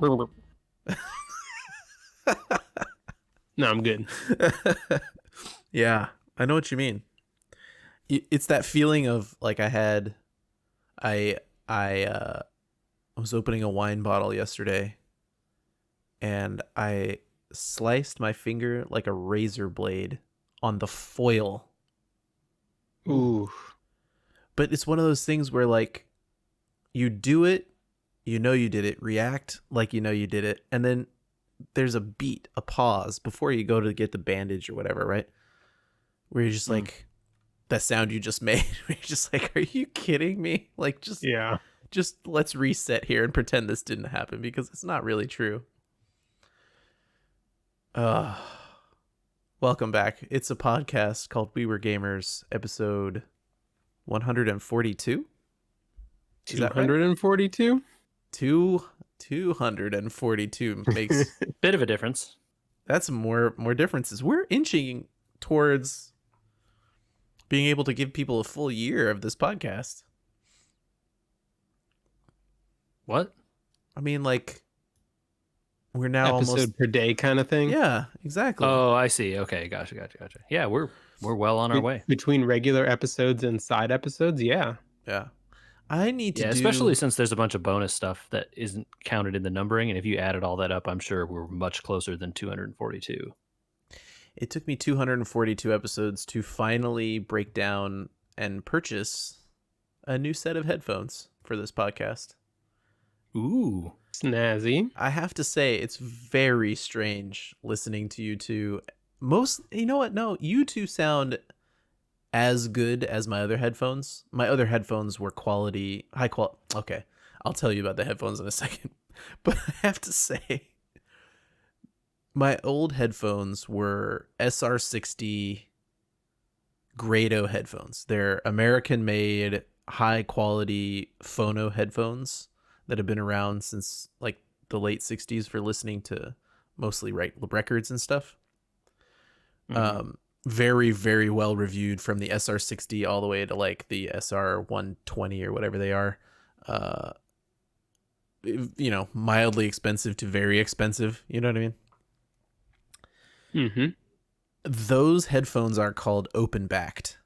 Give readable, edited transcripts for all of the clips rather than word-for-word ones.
No, I'm good. Yeah, I know what you mean. It's that feeling of like I was opening a wine bottle yesterday and I sliced my finger like a razor blade on the foil. Ooh. But it's one of those things where like you do it, you know you did it, react like you know you did it, and then there's a beat, a pause before you go to get the bandage or whatever, right? Where you're just like, that sound you just made, you're just like, are you kidding me? Like, just let's reset here and pretend this didn't happen because it's not really true. Welcome back. It's a podcast called We Were Gamers, episode 142. Is that right? 242? 242 makes bit of a difference. That's more differences. We're inching towards being able to give people a full year of this podcast. What? I mean, like, we're now episode almost per day kind of thing. Yeah, exactly. Oh, I see. Okay, gotcha. Yeah, we're well on our way. Between regular episodes and side episodes, yeah. I need to especially since there's a bunch of bonus stuff that isn't counted in the numbering, and if you added all that up, I'm sure we're much closer than 242. It took me 242 episodes to finally break down and purchase a new set of headphones for this podcast. Ooh, snazzy. I have to say, it's very strange listening to you two. You know what? No, you two sound as good as my other headphones. My other headphones were high quality. Okay, I'll tell you about the headphones in a second. But I have to say, my old headphones were SR60 Grado headphones. They're American-made, high-quality phono headphones that have been around since like the late 60s for listening to mostly records and stuff. Very, very well reviewed, from the SR60 all the way to like the SR120 or whatever they are. Mildly expensive to very expensive. You know what I mean? Mm-hmm. Those headphones are called open backed.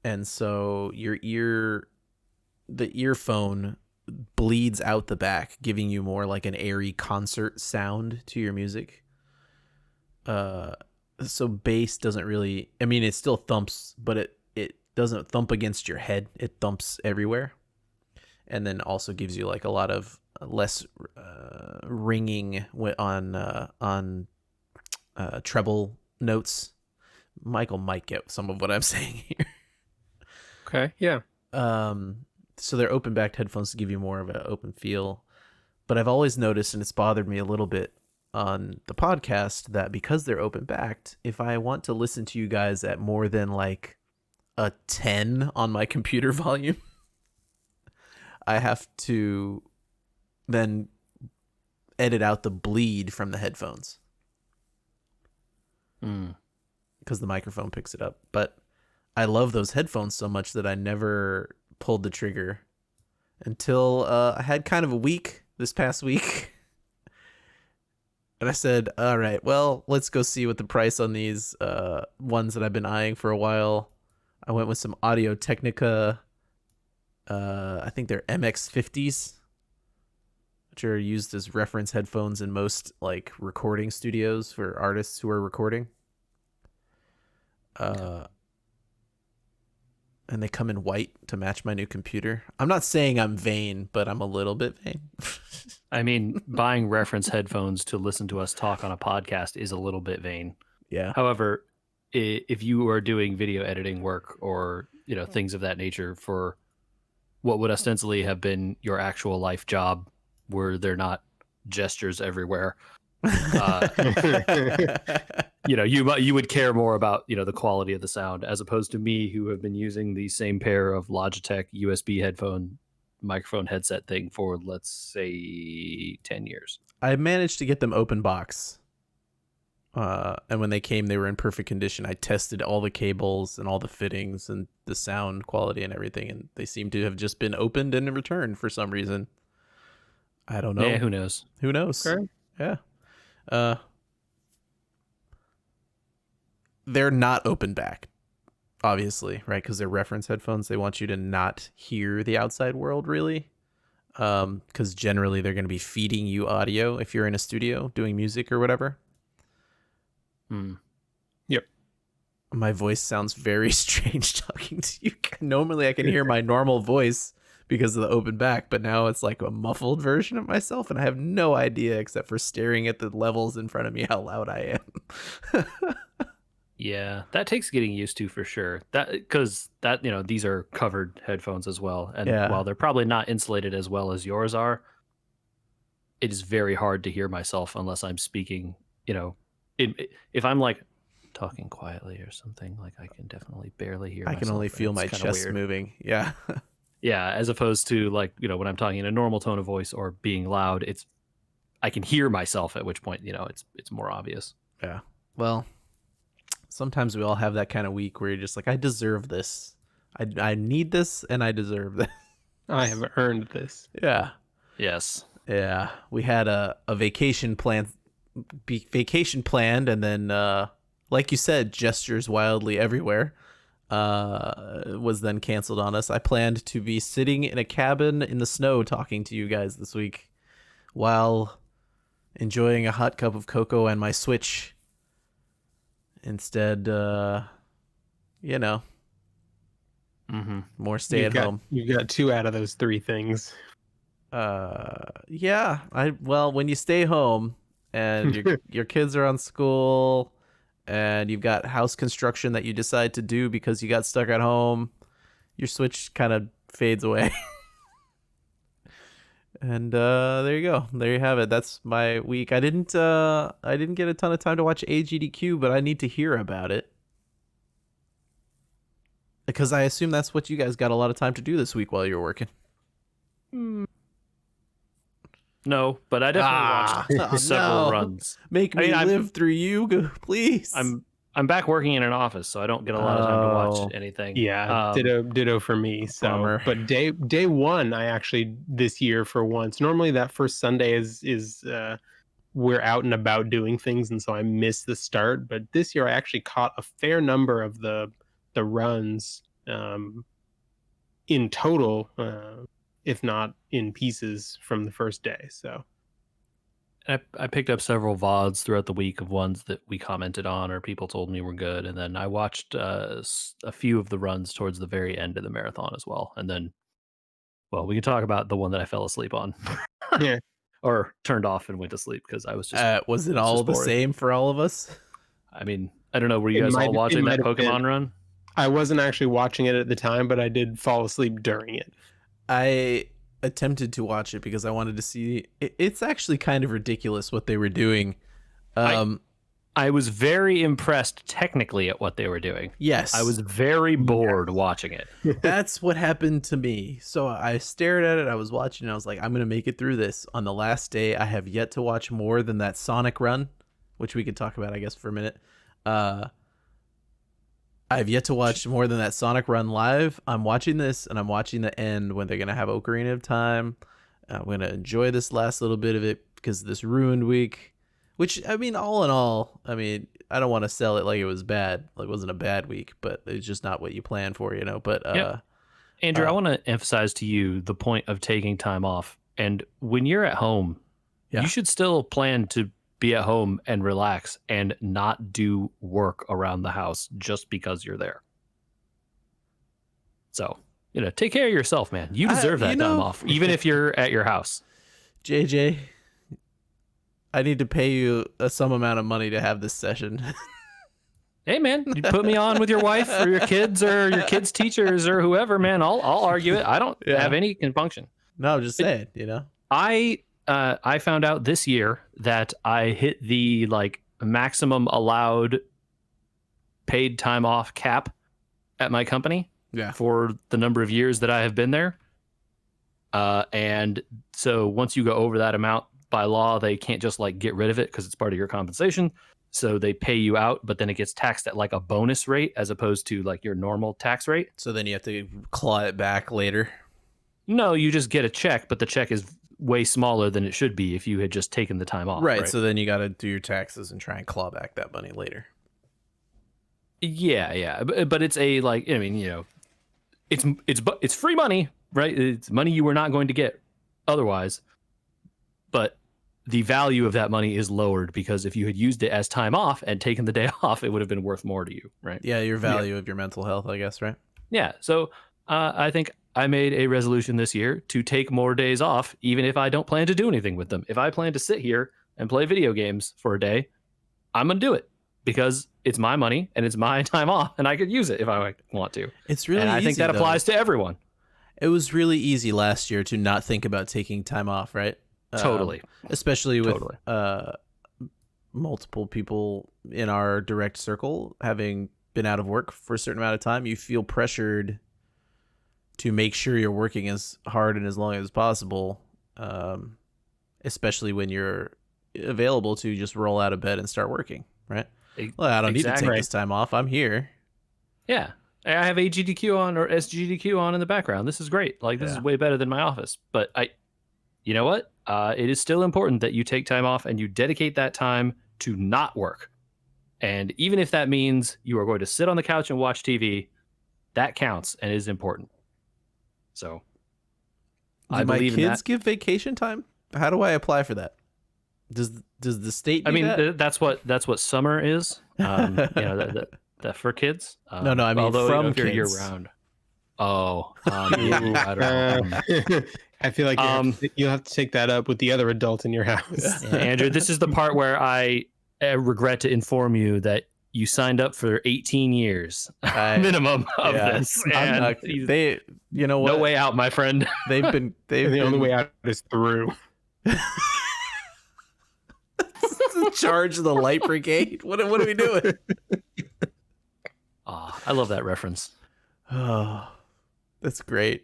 And so the earphone bleeds out the back, giving you more like an airy concert sound to your music. So bass doesn't really, I mean, it still thumps, but it doesn't thump against your head. It thumps everywhere. And then also gives you like a lot of less ringing on treble notes. Michael might get some of what I'm saying here. Okay, yeah. So they're open backed headphones to give you more of an open feel. But I've always noticed, and it's bothered me a little bit on the podcast, that because they're open backed, if I want to listen to you guys at more than like a 10 on my computer volume, I have to then edit out the bleed from the headphones. Because the microphone picks it up. But I love those headphones so much that I never pulled the trigger until I had kind of a week this past week. And I said, all right, well, let's go see what the price on these ones that I've been eyeing for a while. I went with some Audio Technica. I think they're MX50s, which are used as reference headphones in most like recording studios for artists who are recording. And they come in white to match my new computer. I'm not saying I'm vain, but I'm a little bit vain. I mean, buying reference headphones to listen to us talk on a podcast is a little bit vain. Yeah. However, if you are doing video editing work or, things of that nature for what would ostensibly have been your actual life job, where they're not gestures everywhere, you would care more about the quality of the sound, as opposed to me, who have been using the same pair of Logitech USB headphone microphone headset thing for, let's say, 10 years. I managed to get them open box, and when they came, they were in perfect condition. I tested all the cables and all the fittings and the sound quality and everything, and they seem to have just been opened and returned for some reason. I don't know. Yeah, who knows? Who knows? Okay. Yeah. They're not open back, obviously, right? Because they're reference headphones. They want you to not hear the outside world, really. Because generally they're going to be feeding you audio if you're in a studio doing music or whatever. Yep. My voice sounds very strange talking to you. Normally I can hear my normal voice because of the open back, but now it's like a muffled version of myself, and I have no idea except for staring at the levels in front of me how loud I am. Yeah, that takes getting used to for sure. That because that these are covered headphones as well, and Yeah. while they're probably not insulated as well as yours are, it is very hard to hear myself unless I'm speaking. If I'm like talking quietly or something, like I can definitely barely hear. I can only feel my chest moving. Yeah. Yeah, as opposed to like when I'm talking in a normal tone of voice or being loud, I can hear myself. At which point it's more obvious. Yeah. Well, sometimes we all have that kind of week where you're just like, I deserve this. I need this and I deserve this. I have earned this. Yeah. Yes. Yeah. We had a vacation planned, and then, like you said, gestures wildly everywhere was then canceled on us. I planned to be sitting in a cabin in the snow talking to you guys this week while enjoying a hot cup of cocoa and my Switch. Instead, more stay at home. You got 2 out of those 3 things. Yeah. When you stay home and your kids are on school and you've got house construction that you decide to do because you got stuck at home, your Switch kind of fades away. And there you go. There you have it. That's my week. I didn't get a ton of time to watch AGDQ, but I need to hear about it. Because I assume that's what you guys got a lot of time to do this week while you were working. No, but I definitely watched several runs. Make me live through you, please. I'm back working in an office, so I don't get a lot of time to watch anything. Yeah, ditto for me. So, bummer. But day 1, I actually this year for once. Normally that first Sunday is we're out and about doing things, and so I miss the start. But this year I actually caught a fair number of the runs in total, if not in pieces from the first day. So. I picked up several VODs throughout the week of ones that we commented on or people told me were good. And then I watched a few of the runs towards the very end of the marathon as well. And then, well, we can talk about the one that I fell asleep on. Yeah. Or turned off and went to sleep because I was just... was it all the same for all of us? I mean, I don't know. Were you guys all watching that Pokemon run? I wasn't actually watching it at the time, but I did fall asleep during it. I attempted to watch it because I wanted to see it's actually kind of ridiculous what they were doing. I was very impressed technically at what they were doing. Yes. I was very bored watching it. That's what happened to me. So I stared at it, I was watching, and I was like, I'm going to make it through this. On the last day, I have yet to watch more than that Sonic run, which we could talk about, I guess, for a minute. I've yet to watch more than that Sonic run live. I'm watching this, and I'm watching the end when they're going to have Ocarina of Time. I'm going to enjoy this last little bit of it because of this ruined week. Which, I mean, all in all, I mean, I don't want to sell it like it was bad. Like it wasn't a bad week, but it's just not what you plan for, you know? But, Andrew, I want to emphasize to you the point of taking time off. And when you're at home, you should still plan to be at home and relax and not do work around the house just because you're there. So, take care of yourself, man. You deserve that time off, even if you're at your house. JJ, I need to pay you some amount of money to have this session. Hey, man, you put me on with your wife or your kids or your kids' teachers or whoever, man. I'll argue it. I don't have any compunction. No, I'm just saying, I found out this year that I hit the maximum allowed paid time off cap at my company for the number of years that I have been there. And so once you go over that amount by law, they can't just get rid of it because it's part of your compensation. So they pay you out, but then it gets taxed at a bonus rate as opposed to your normal tax rate. So then you have to claw it back later. No, you just get a check, but the check is way smaller than it should be if you had just taken the time off. Right. Right. So then you got to do your taxes and try and claw back that money later. Yeah. But it's a like, I mean, you know, it's free money, right? It's money you were not going to get otherwise. But the value of that money is lowered because if you had used it as time off and taken the day off, it would have been worth more to you, right? Yeah, your value of your mental health, I guess, right? Yeah. So I think I made a resolution this year to take more days off, even if I don't plan to do anything with them. If I plan to sit here and play video games for a day, I'm going to do it because it's my money and it's my time off and I could use it if I want to. It's really and I easy, think that applies to everyone. It was really easy last year to not think about taking time off, right? Totally. Especially with multiple people in our direct circle having been out of work for a certain amount of time. You feel pressured to make sure you're working as hard and as long as possible, especially when you're available to just roll out of bed and start working, right? Well, I don't need to take this time off. I'm here. Yeah. I have AGDQ on or SGDQ on in the background. This is great. Like, this is way better than my office. But you know what? It is still important that you take time off and you dedicate that time to not work. And even if that means you are going to sit on the couch and watch TV, that counts and is important. So I believe my kids give vacation time. How do I apply for that? Does the state do that? That's what summer is. You know, that for kids. No, I mean from kids. Year round. Oh, I don't know. I feel like you'll have to take that up with the other adult in your house. Andrew, this is the part where I regret to inform you that you signed up for 18 years minimum of this. And you know what? No way out, my friend. The only way out is through. Charge the light brigade. What are we doing? I love that reference. Oh, that's great.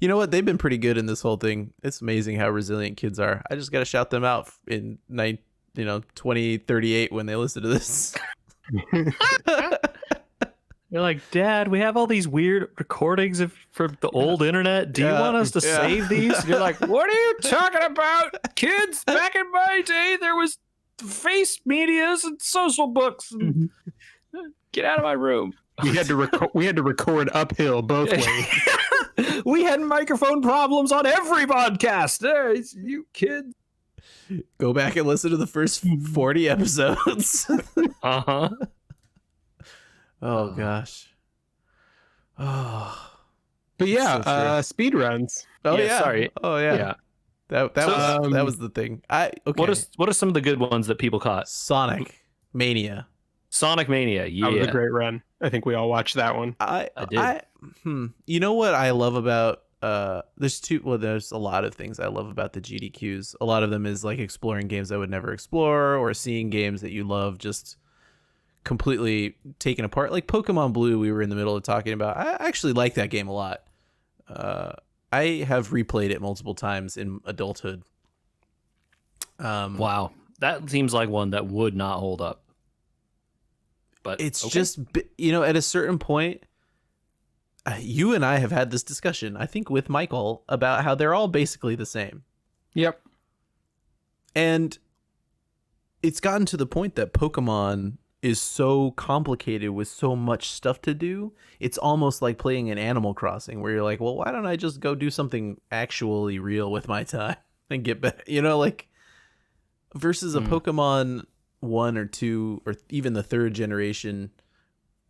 You know what? They've been pretty good in this whole thing. It's amazing how resilient kids are. I just got to shout them out in 2038 when they listen to this. You're like, Dad, we have all these weird recordings from the old internet. Do you want us to save these? And you're like, what are you talking about? Kids, back in my day, there was face medias and social books. And get out of my room. We had to record uphill both ways. We had microphone problems on every podcast. You kids. Go back and listen to the first 40 episodes. Uh-huh. Oh gosh. Oh. But yeah, speed runs. Oh yeah. Sorry. Oh yeah. That was the thing. Okay. What are some of the good ones that people caught? Sonic Mania. Sonic Mania. Yeah. That was a great run. I think we all watched that one. I did. You know what I love about there's a lot of things I love about the GDQs. A lot of them is like exploring games I would never explore or seeing games that you love just completely taken apart. Like Pokemon Blue, we were in the middle of talking about. I actually like that game a lot. I have replayed it multiple times in adulthood. Wow. That seems like one that would not hold up. But it's just, at a certain point, you and I have had this discussion, I think with Michael, about how they're all basically the same. Yep. And it's gotten to the point that Pokemon is so complicated with so much stuff to do. It's almost like playing an Animal Crossing where you're like, well, why don't I just go do something actually real with my time and get better? Versus a Pokemon 1 or 2 or even the third generation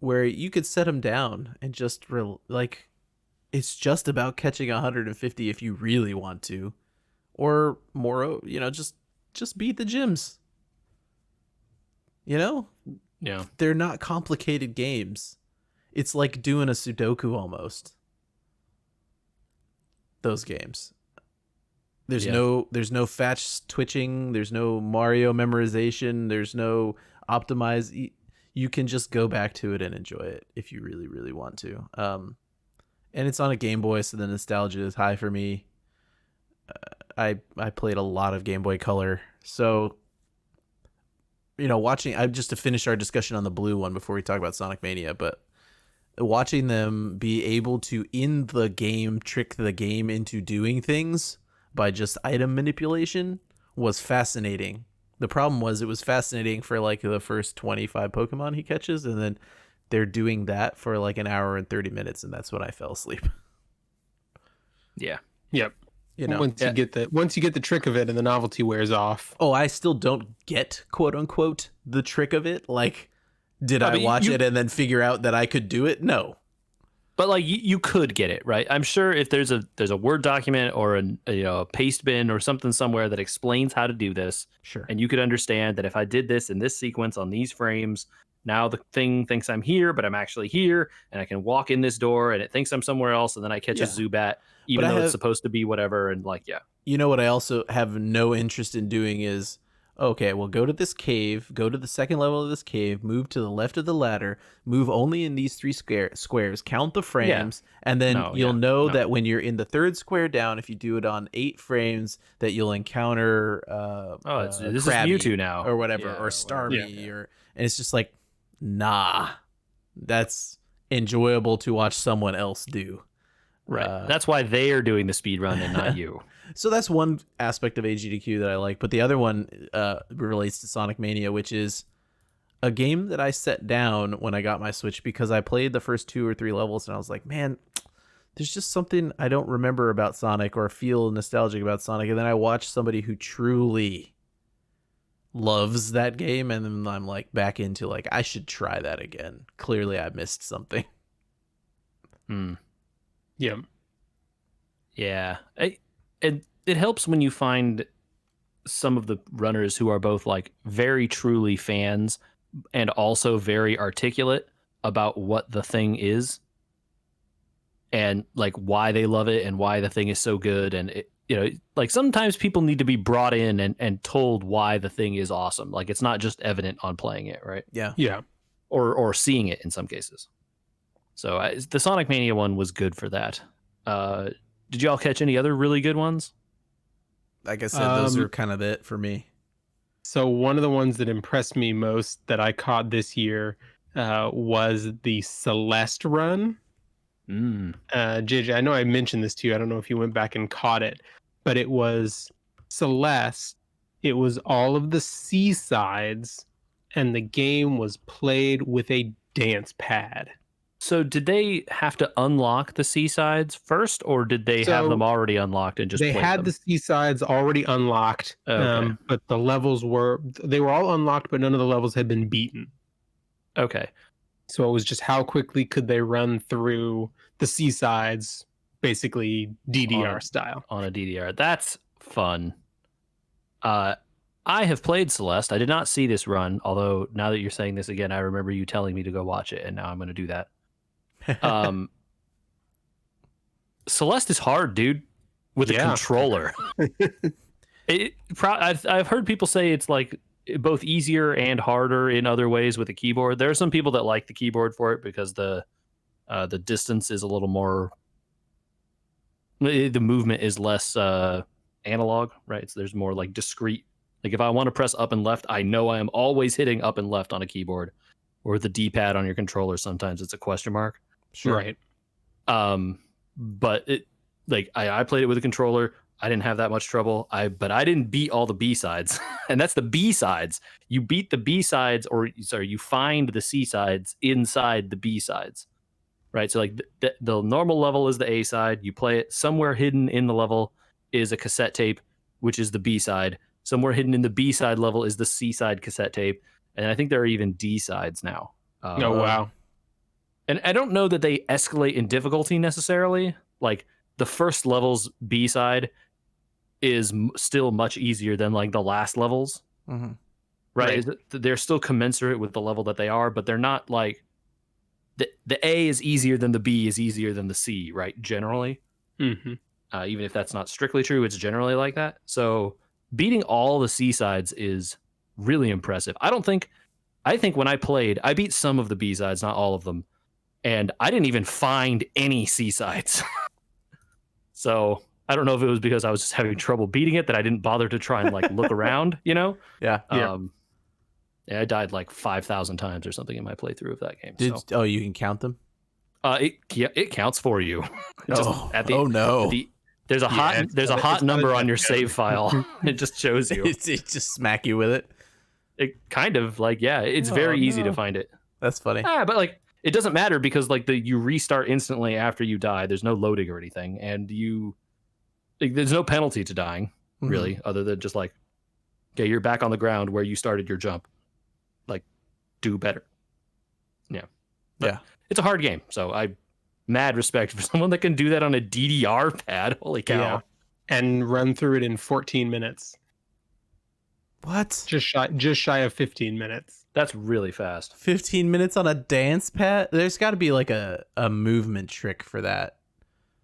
where you could set them down and just it's just about catching 150 if you really want to, or more, just beat the gyms. Yeah, they're not complicated games. It's like doing a Sudoku almost. Those games. There's no fast twitching. There's no Mario memorization. There's no optimize. You can just go back to it and enjoy it if you really, really want to. And it's on a Game Boy, so the nostalgia is high for me. I played a lot of Game Boy Color, so watching. Just to finish our discussion on the blue one before we talk about Sonic Mania, but watching them be able to in the game trick the game into doing things by just item manipulation was fascinating. The problem was it was fascinating for like the first 25 Pokemon he catches, and then they're doing that for like an hour and 30 minutes, and that's when I fell asleep. Yeah. Yep. You know, Once you get the trick of it and the novelty wears off. oh, I still don't get quote unquote the trick of it. Like, did I mean, watch it and then figure out that I could do it? No. But like you could get it, right? I'm sure if there's a Word document or a paste bin or something somewhere that explains how to do this, Sure. and you could understand that if I did this in this sequence on these frames, now the thing thinks I'm here, but I'm actually here, and I can walk in this door, and it thinks I'm somewhere else, and then I catch a Zubat, even though it's supposed to be whatever, and like, yeah. You know what I also have no interest in doing is, okay, well, go to this cave, go to the second level of this cave, move to the left of the ladder, move only in these 3 squares, count the frames, and then you'll know that when you're in the 3rd square down, if you do it on 8 frames, that you'll encounter this is Krabby Mewtwo now, or whatever, or Starmie, and it's just like, nah, that's enjoyable to watch someone else do. Right. That's why they are doing the speed run and not you. So that's one aspect of AGDQ that I like, but the other one relates to Sonic Mania, which is a game that I set down when I got my Switch because I played the first 2 or 3 levels and I was like, man, there's just something I don't remember about Sonic or feel nostalgic about Sonic. And then I watched somebody who truly loves that game, and then I'm like back into like, I should try that again. Clearly I missed something. Yeah. Yeah. It helps when you find some of the runners who are both like very truly fans and also very articulate about what the thing is and like why they love it and why the thing is so good. And it, like sometimes people need to be brought in and told why the thing is awesome. Like it's not just evident on playing it, right? Yeah. Yeah. Or seeing it in some cases. So the Sonic Mania one was good for that. Did y'all catch any other really good ones? Like I said, those are kind of it for me. So one of the ones that impressed me most that I caught this year was the Celeste run. JJ, I know I mentioned this to you. I don't know if you went back and caught it, but it was Celeste. It was all of the seasides, and the game was played with a dance pad. So did they have to unlock the seasides first, or did they have them already unlocked and just they had them? The seasides already unlocked, but the levels were all unlocked, but none of the levels had been beaten. Okay. So it was just how quickly could they run through the seasides, basically DDR style. On a DDR. That's fun. I have played Celeste. I did not see this run, although now that you're saying this again, I remember you telling me to go watch it, and now I'm going to do that. Celeste is hard, dude, with a controller. I've heard people say it's like both easier and harder in other ways with a keyboard. There are some people that like the keyboard for it because the distance is a little more, the movement is less analog, right? So there's more like discrete. Like if I want to press up and left, I know I am always hitting up and left on a keyboard, or the D-pad on your controller. Sometimes it's a question mark. Sure. Right. But it, like I played it with a controller. I didn't have that much trouble. But I didn't beat all the B-sides. And that's the B-sides. You beat the B-sides, or sorry, you find the C-sides inside the B-sides. Right? So like the normal level is the A-side. You play it. Somewhere hidden in the level is a cassette tape, which is the B-side. Somewhere hidden in the B-side level is the C-side cassette tape. And I think there are even D-sides now. Oh, wow. And I don't know that they escalate in difficulty necessarily. Like the first level's B-side is still much easier than like the last levels. Mm-hmm. Right? They're still commensurate with the level that they are, but they're not like the A is easier than the B is easier than the C, right? Generally. Mm-hmm. Even if that's not strictly true, it's generally like that. So beating all the C-sides is really impressive. I think when I played, I beat some of the B-sides, not all of them. And I didn't even find any C-sides. So I don't know if it was because I was just having trouble beating it that I didn't bother to try and like look around, Yeah. Yeah, I died like 5,000 times or something in my playthrough of that game. You can count them? It counts for you. No. There's a hot number on your that save file. It just shows you. It just smack you with it. It kind of like, yeah, it's very easy to find it. That's funny. But like it doesn't matter because like you restart instantly after you die. There's no loading or anything, and there's no penalty to dying really, other than just like, okay, you're back on the ground where you started your jump. Like, do better. Yeah, but it's a hard game, so I mad respect for someone that can do that on a DDR pad. Holy cow! Yeah. And run through it in 14 minutes. What? Just shy of 15 minutes. That's really fast. 15 minutes on a dance pad? There's got to be like a movement trick for that.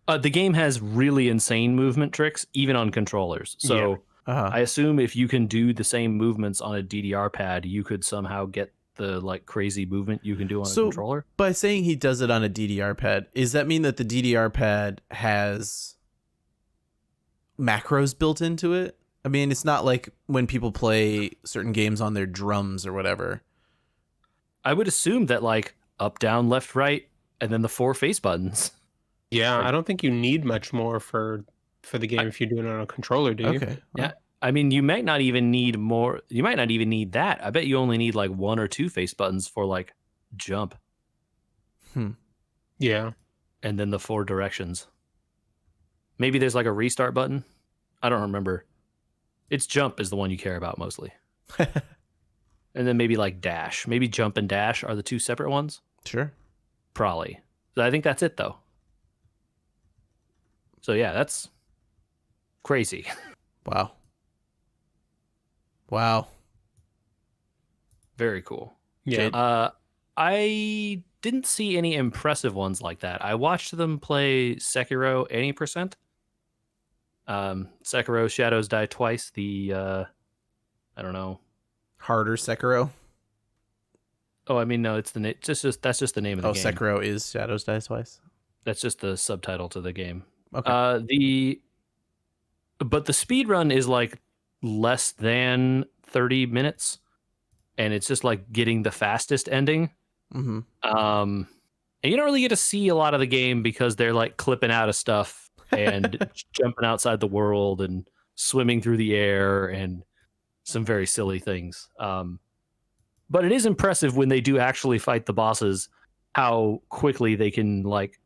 The game has really insane movement tricks, even on controllers. So I assume if you can do the same movements on a DDR pad, you could somehow get the like crazy movement you can do on a controller. By saying he does it on a DDR pad, does that mean that the DDR pad has macros built into it? I mean, it's not like when people play certain games on their drums or whatever. I would assume that like up, down, left, right, and then the 4 face buttons. Yeah, I don't think you need much more for the game if you're doing it on a controller, do you? Okay. Yeah. I mean, you might not even need more. You might not even need that. I bet you only need like 1 or 2 face buttons for like jump. Yeah. And then the 4 directions. Maybe there's like a restart button. I don't remember. It's jump is the one you care about mostly. And then maybe like dash. Maybe jump and dash are the 2 separate ones. Sure. Probably. So I think that's it though. So yeah, that's crazy. Wow. Very cool. Yeah. I didn't see any impressive ones like that. I watched them play Sekiro any percent. Sekiro Shadows Die Twice. I don't know. Harder Sekiro. Oh, I mean, no, it's the name. That's just the name of the game. Sekiro is Shadows Die Twice. That's just the subtitle to the game. Okay. But the speed run is like less than 30 minutes, and it's just like getting the fastest ending. Mm-hmm. And you don't really get to see a lot of the game because they're like clipping out of stuff and jumping outside the world and swimming through the air and some very silly things. But it is impressive when they do actually fight the bosses, how quickly they can like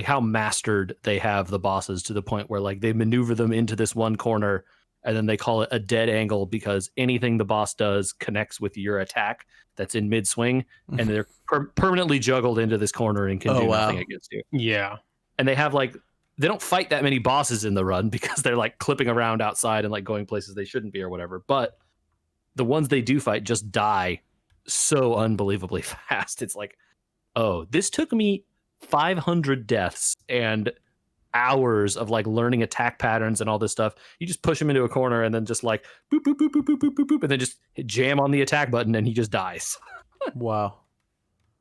how mastered they have the bosses to the point where like they maneuver them into this one corner and then they call it a dead angle because anything the boss does connects with your attack that's in mid swing, and they're permanently juggled into this corner and can do nothing against you. Yeah. And they have like, they don't fight that many bosses in the run because they're like clipping around outside and like going places they shouldn't be or whatever. But the ones they do fight just die so unbelievably fast. It's like, oh, this took me 500 deaths and hours of like learning attack patterns and all this stuff. You just push him into a corner and then just like boop, boop, boop, boop, boop, boop, boop, boop, and then just jam on the attack button and he just dies. Wow.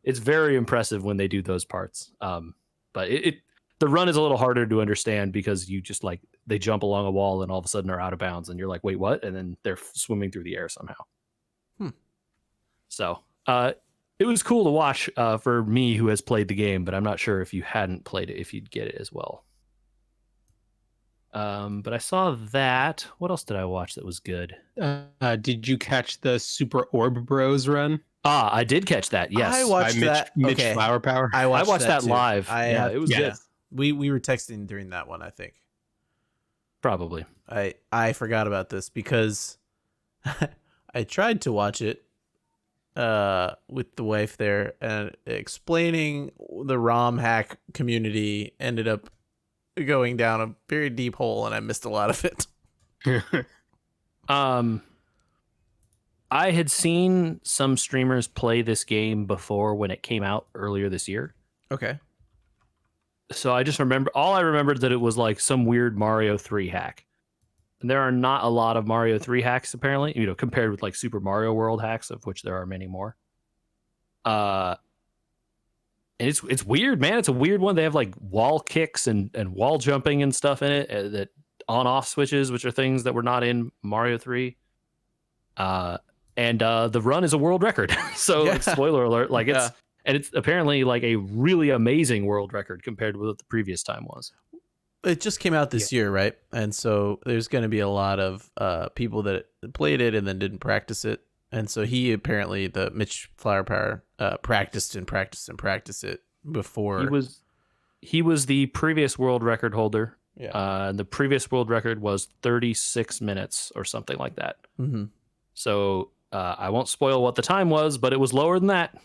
It's very impressive when they do those parts. But the run is a little harder to understand because you just like, they jump along a wall and all of a sudden are out of bounds and you're like, wait, what? And then they're swimming through the air somehow. So, it was cool to watch for me who has played the game, but I'm not sure if you hadn't played it, if you'd get it as well. But I saw that. What else did I watch that was good? Did you catch the Super Orb Bros run? I did catch that. Yes, I watched that. Mitch Flower Power. I watched that too. live. Yeah, it was good. We were texting during that one, I think. Probably. I forgot about this because I tried to watch it with the wife there, and explaining the ROM hack community ended up going down a very deep hole, and I missed a lot of it. I had seen some streamers play this game before when it came out earlier this year. Okay. So I just remembered that it was like some weird Mario 3 hack. And there are not a lot of Mario 3 hacks, apparently, compared with like Super Mario World hacks, of which there are many more. And it's weird, man. It's a weird one. They have like wall kicks and wall jumping and stuff in it, that on-off switches, which are things that were not in Mario 3. And the run is a world record. So like, spoiler alert, like it's apparently like a really amazing world record compared with what the previous time was. It just came out this year, right? And so there's going to be a lot of people that played it and then didn't practice it. And so he apparently, the Mitch Flower Power, practiced it before. He was the previous world record holder. Yeah. The previous world record was 36 minutes or something like that. Mm-hmm. So I won't spoil what the time was, but it was lower than that.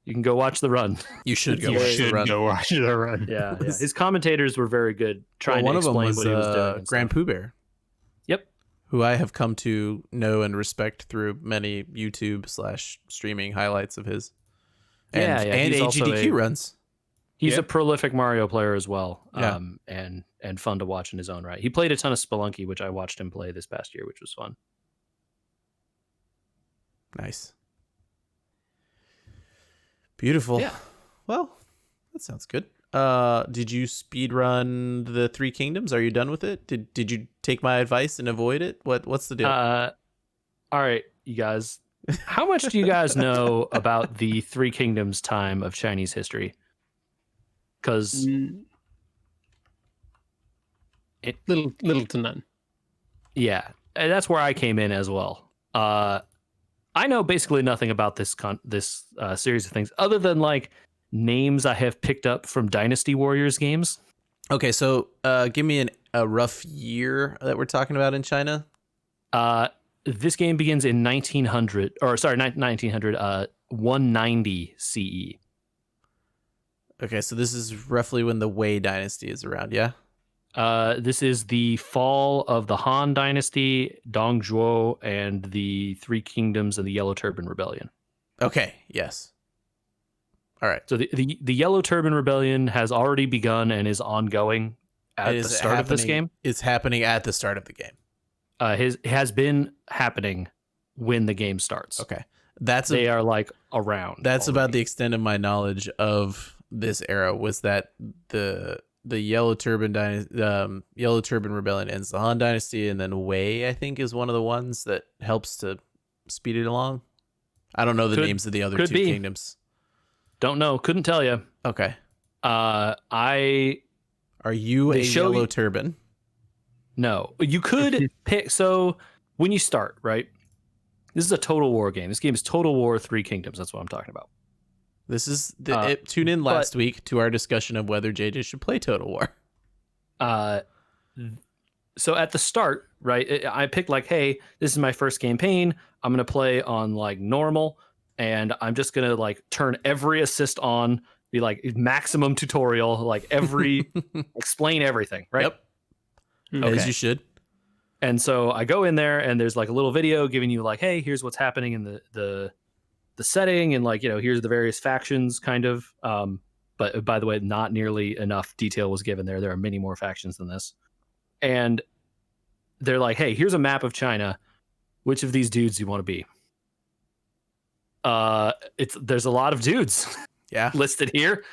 You can go watch the run. You should go You watch the should run. go watch the run. Yeah. His commentators were very good, trying one to of them explain was what he was doing. and Grand stuff. Pooh Bear. Yep. Who I have come to know and respect through many YouTube / streaming highlights of his. And, Yeah, and he's also AGDQ runs. He's Yeah. a prolific Mario player as well, Yeah. and fun to watch in his own right. He played a ton of Spelunky, which I watched him play this past year, which was fun. Nice. Beautiful. Yeah. Well, that sounds good. Did you speedrun the Three Kingdoms? Are you done with it? Did you take my advice and avoid it? What's the deal? All right, you guys. How much do you guys know about the Three Kingdoms time of Chinese history? Because Little to none. yeah, and that's where I came in as well. I know basically nothing about this series of things other than like names I have picked up from Dynasty Warriors games. Okay, so give me a rough year that we're talking about in China. This game begins in 190 CE. Okay, so this is roughly when the Wei Dynasty is around, yeah? This is the fall of the Han Dynasty, Dongzhuo, and the Three Kingdoms and the Yellow Turban Rebellion. Okay, yes. All right. So the Yellow Turban Rebellion has already begun and is ongoing at the start of this game. It's happening at the start of the game. It has been happening when the game starts. Okay. They are like around. That's already. about the extent of my knowledge of this era, was that the Yellow Turban Rebellion ends the Han Dynasty, and then Wei, I think, is one of the ones that helps to speed it along. I don't know the names of the other two kingdoms. Don't know. Couldn't tell you. Okay. Are you a Yellow Turban? No. You could pick. So when you start, right? This is a Total War game. This game is Total War Three Kingdoms. That's what I'm talking about. This is tune in last week to our discussion of whether JJ should play Total War. So at the start, right, I picked like, hey, this is my first campaign. I'm gonna play on like normal, and I'm just gonna like turn every assist on, be like maximum tutorial, like every explain everything, right? Yep. Okay. As you should. And so I go in there, and there's like a little video giving you like, hey, here's what's happening in the setting, and like, you know, here's the various factions kind of. But by the way, not nearly enough detail was given there. There are many more factions than this. And they're like, hey, here's a map of China. Which of these dudes do you want to be? There's a lot of dudes listed here.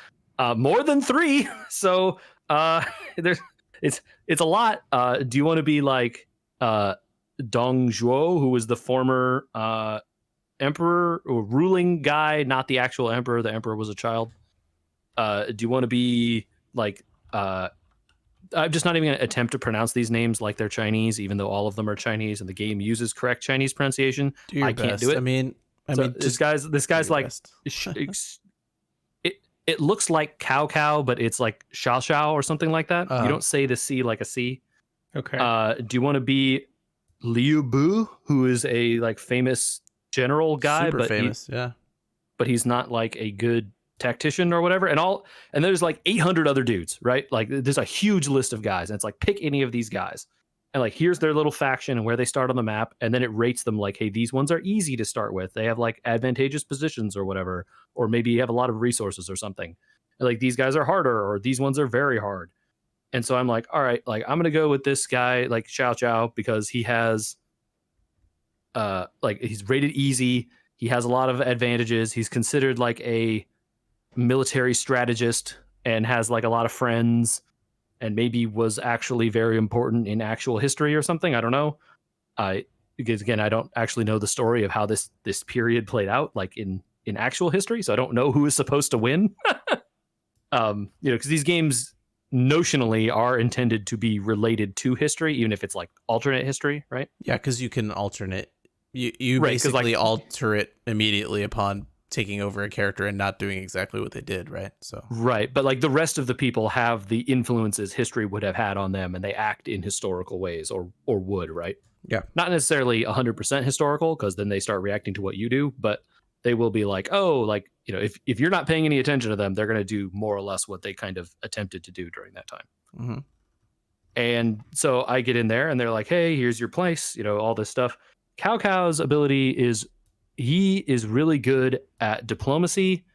More than 3. So it's a lot. Do you want to be like Dongzhuo, who was the former emperor or ruling guy, not the actual emperor? The emperor was a child. Do you want to be like I'm just not even going to attempt to pronounce these names like they're Chinese, even though all of them are Chinese and the game uses correct Chinese pronunciation. I can't do it. I mean, this guy's like, it looks like cow, but it's like shao or something like that. You don't say the C like a C. Okay. Do you want to be Liu Bu, who is a like famous general guy, super famous, but he's not like a good tactician or whatever, and there's like 800 other dudes, right? Like there's a huge list of guys, and it's like pick any of these guys, and like here's their little faction and where they start on the map, and then it rates them like, hey, these ones are easy to start with, they have like advantageous positions or whatever, or maybe you have a lot of resources or something, and like these guys are harder, or these ones are very hard. And so I'm like, all right, like I'm gonna go with this guy like Xiao because he has like he's rated easy, he has a lot of advantages, he's considered like a military strategist and has like a lot of friends, and maybe was actually very important in actual history or something. I don't know. Because again, I don't actually know the story of how this period played out like in actual history, so I don't know who is supposed to win. You know, because these games notionally are intended to be related to history, even if it's like alternate history, right? Yeah, because you can alternate. You Right, 'cause, basically like- alter it immediately upon taking over a character and not doing exactly what they did, right? So Right, but like the rest of the people have the influences history would have had on them, and they act in historical ways, or would, right? yeah, Not necessarily 100% historical, because then they start reacting to what you do, but they will be like, oh, like, you know, if you're not paying any attention to them, they're going to do more or less what they kind of attempted to do during that time. hmm And so I get in there and they're like, hey, here's your place, you know, all this stuff. Cow's ability is he is really good at diplomacy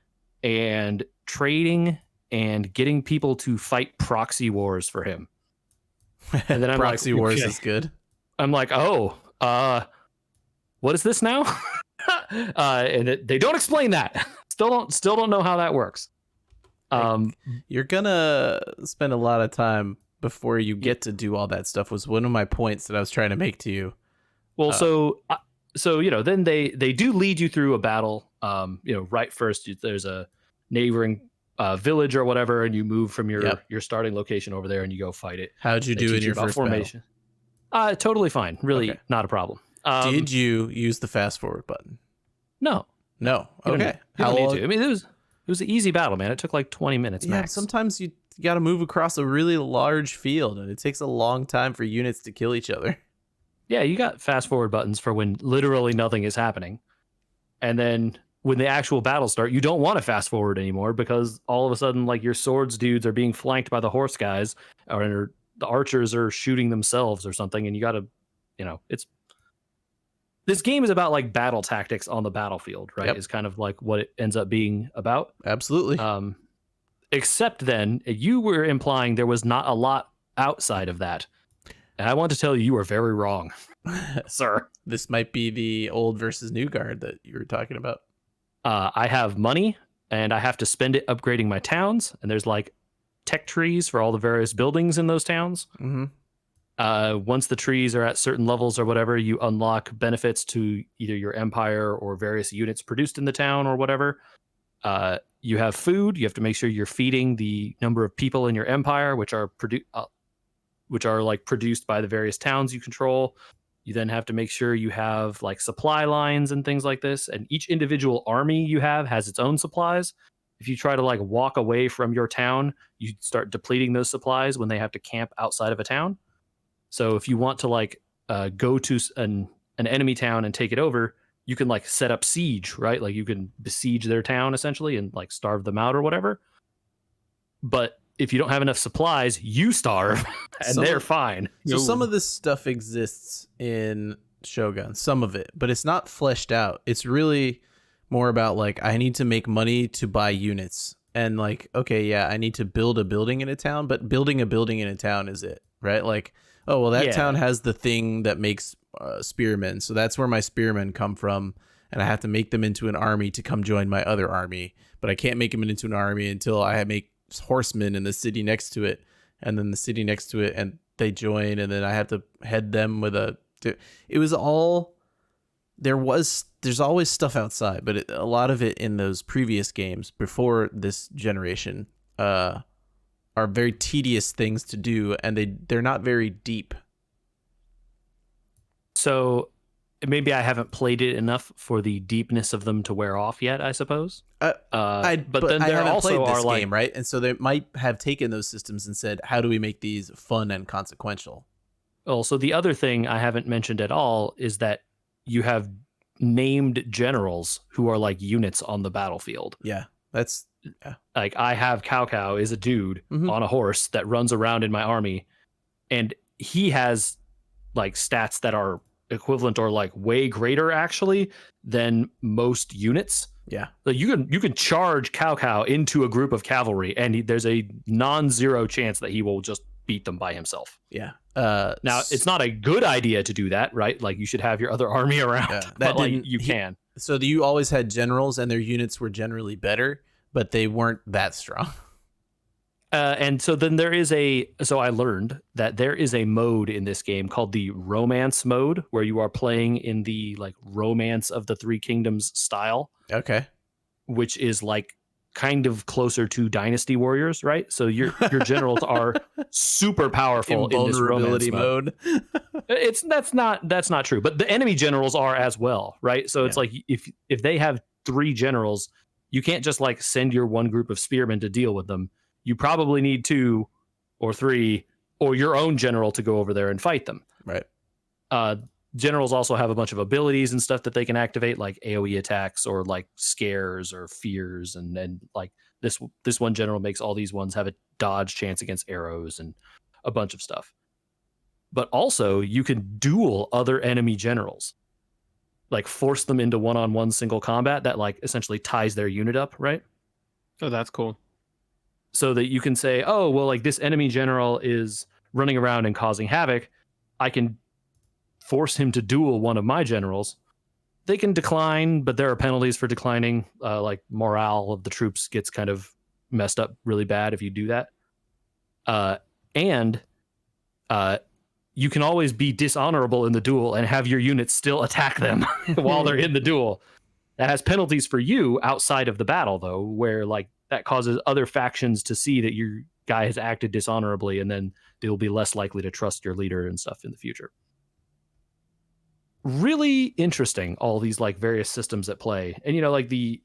and trading and getting people to fight proxy wars for him. And then I'm Proxy like, Wars okay. is good. I'm like, oh, what is this now? And they don't explain that. Still don't know how that works. You're gonna spend a lot of time before you get to do all that stuff. Was one of my points that I was trying to make to you. Well, so you know, then they do lead you through a battle. You know, right first there's a neighboring village or whatever, and you move from your starting location over there, and you go fight it. How'd you do in your first formation? Totally fine. Really, Okay. not a problem. Did you use the fast forward button? No. No. You don't Okay. need- you don't need to. I mean, it was an easy battle, man. It took like 20 minutes Yeah, max. sometimes you got to move across a really large field, and it takes a long time for units to kill each other. Yeah, you got fast forward buttons for when literally nothing is happening. And then when the actual battles start, you don't want to fast forward anymore because all of a sudden, like, your swords dudes are being flanked by the horse guys, or the archers are shooting themselves or something. And you got to, you know, this game is about like battle tactics on the battlefield, right? Yep. Is kind of like what it ends up being about. Absolutely. Except then you were implying there was not a lot outside of that. And I want to tell you, you are very wrong, sir. This might be the old versus new guard that you were talking about. I have money and I have to spend it upgrading my towns. And there's like tech trees for all the various buildings in those towns. Mm-hmm. Once the trees are at certain levels or whatever, you unlock benefits to either your empire or various units produced in the town or whatever. You have food. You have to make sure you're feeding the number of people in your empire, which are like produced by the various towns you control. You then have to make sure you have like supply lines and things like this. And each individual army you have has its own supplies. If you try to like walk away from your town, you start depleting those supplies when they have to camp outside of a town. So if you want to like go to an enemy town and take it over, you can like set up siege, right? Like you can besiege their town essentially and like starve them out or whatever. But if you don't have enough supplies, you starve and they're fine. So some of this stuff exists in Shogun, some of it, but it's not fleshed out. It's really more about like, I need to make money to buy units. And like, okay, yeah, I need to build a building in a town, but building a building in a town is it, right? Like, oh, well, that town has the thing that makes spearmen. So that's where my spearmen come from. And I have to make them into an army to come join my other army. But I can't make them into an army until I make horsemen in the city next to it. And then the city next to it, and they join. And then I have to head them with it was all, there's always stuff outside. But a lot of it in those previous games before this generation are very tedious things to do, and they're not very deep. So maybe I haven't played it enough for the deepness of them to wear off yet, I suppose. But then I there haven't also played this are game, right? And so they might have taken those systems and said, how do we make these fun and consequential? Well, so the other thing I haven't mentioned at all is that you have named generals who are like units on the battlefield. Yeah, like I have Cao is a dude on a horse that runs around in my army, and he has like stats that are equivalent or like way greater actually than most units. Yeah, so you can charge Cao into a group of cavalry, and there's a non-zero chance that he will just beat them by himself. Yeah. Now it's not a good idea to do that, right? Like you should have your other army around, but like you can. So you always had generals, and their units were generally better, but they weren't that strong. And so then I learned that there is a mode in this game called the romance mode, where you are playing in the like romance of the Three Kingdoms style. Okay. Which is like kind of closer to Dynasty Warriors, right? So your generals are super powerful in this romance Invulnerability mode. That's not true, but the enemy generals are as well, right? So it's like if they have 3 generals, you can't just like send your one group of spearmen to deal with them. You probably need 2 or 3 or your own general to go over there and fight them. Right. Generals also have a bunch of abilities and stuff that they can activate, like AoE attacks or like scares or fears, and then like this one general makes all these ones have a dodge chance against arrows and a bunch of stuff. But also you can duel other enemy generals, like force them into one-on-one single combat that like essentially ties their unit up, right? Oh, that's cool. So that you can say, oh, well, like this enemy general is running around and causing havoc. I can force him to duel one of my generals. They can decline, but there are penalties for declining. Like morale of the troops gets kind of messed up really bad if you do that. And you can always be dishonorable in the duel and have your units still attack them while they're in the duel. That has penalties for you outside of the battle, though, where like that causes other factions to see that your guy has acted dishonorably, and then they'll be less likely to trust your leader and stuff in the future. Really interesting, all these like various systems at play. And like the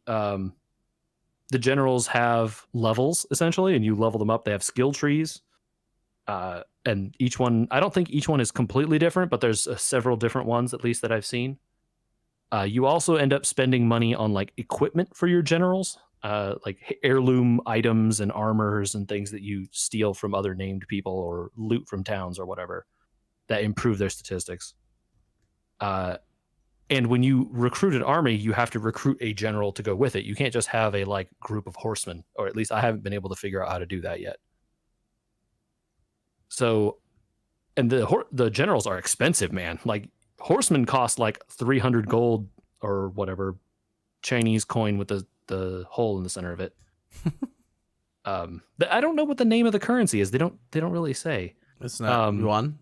generals have levels essentially, and you level them up. They have skill trees, and each one, I don't think each one is completely different, but there's several different ones at least that I've seen. You also end up spending money on like equipment for your generals, like heirloom items and armors and things that you steal from other named people or loot from towns or whatever that improve their statistics. And when you recruit an army, you have to recruit a general to go with it. You can't just have a like group of horsemen, or at least I haven't been able to figure out how to do that yet. So, and the generals are expensive, man. Like horsemen cost like 300 gold or whatever Chinese coin with the hole in the center of it. I don't know what the name of the currency is. They don't really say. It's not yuan.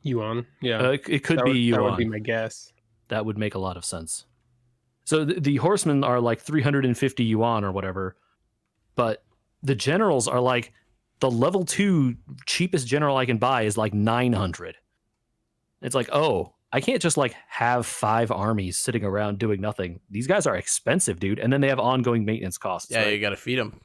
Yuan, yeah. It could be yuan. That would be my guess. That would make a lot of sense. So the horsemen are like 350 yuan or whatever, but the generals are like, the level 2 cheapest general I can buy is like 900. It's like, oh, I can't just like have 5 armies sitting around doing nothing. These guys are expensive, dude. And then they have ongoing maintenance costs. Yeah, right? you got to feed them.